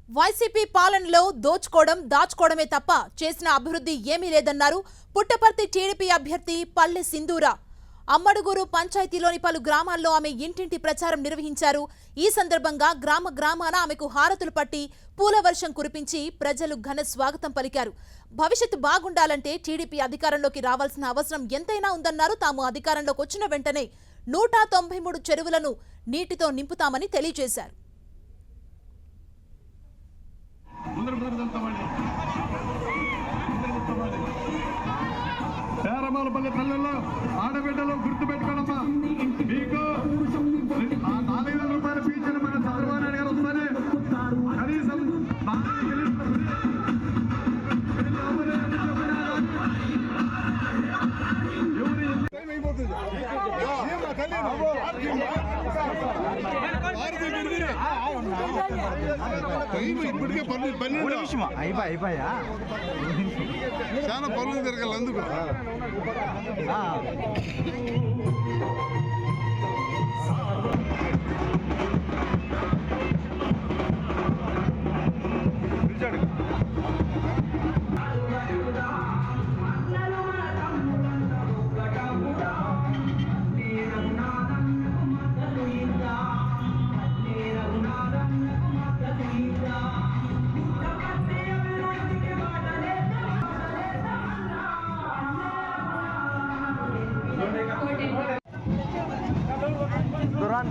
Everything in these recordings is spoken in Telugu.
వైసీపీ పాలనలో దోచుకోవడం దాచుకోవడమే తప్ప చేసిన అభివృద్ధి ఏమీ లేదన్నారు పుట్టపర్తి టీడీపీ అభ్యర్థి పల్లె సింధూర. అమ్మడుగూరు పంచాయతీలోని పలు గ్రామాల్లో ఆమె ఇంటింటి ప్రచారం నిర్వహించారు. ఈ సందర్భంగా గ్రామాన ఆమెకు హారతులు పట్టి పూల వర్షం కురిపించి ప్రజలు ఘన స్వాగతం పలికారు. భవిష్యత్తు బాగుండాలంటే టీడీపీ అధికారంలోకి రావాల్సిన అవసరం ఎంతైనా ఉందన్నారు. తాము అధికారంలోకి వచ్చిన వెంటనే 193 చెరువులను నీటితో నింపుతామని తెలియజేశారు. పేరమాలపల్లి పల్లెల్లో ఆడబిడ్డలు గుర్తు పెట్టుకోనమ్మా. మీకు 4,000 రూపాయల ఫీజులు మన చంద్రబాబు నాయుడు గారు వస్తానే కనీసం ఇప్పటికే అయిపోయా చాలా పనులు తిరగాలి అందుకు.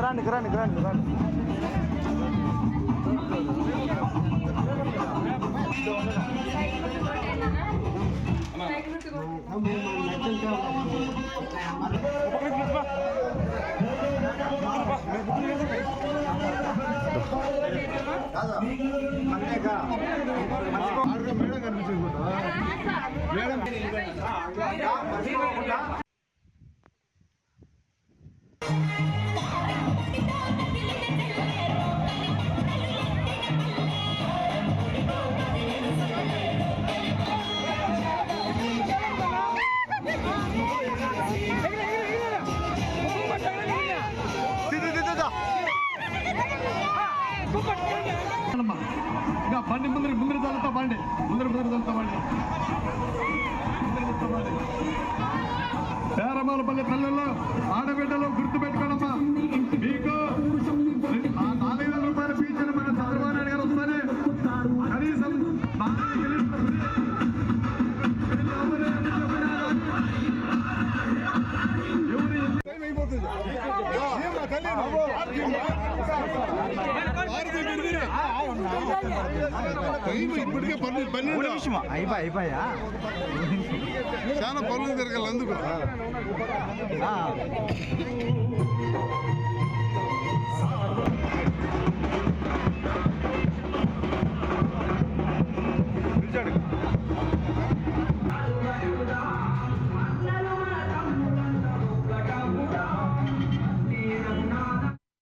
రండి మేడం కనిపించింది. ఇంకా బండి ముందర తల్లుతా బండి ముందర తల్లుతా బండి పేరమాలపల్లి పల్లెల్లో ఆడబిడ్డలు గుర్తు పెట్టుకోనమ్మా. మీకు 4,000 రూపాయల ఫీజులు మన చంద్రబాబు నాయుడు గారు వస్తానే కనీసం ఇప్పటికే అయిపోయా చాలా పనులు తిరగాలి అందుకు.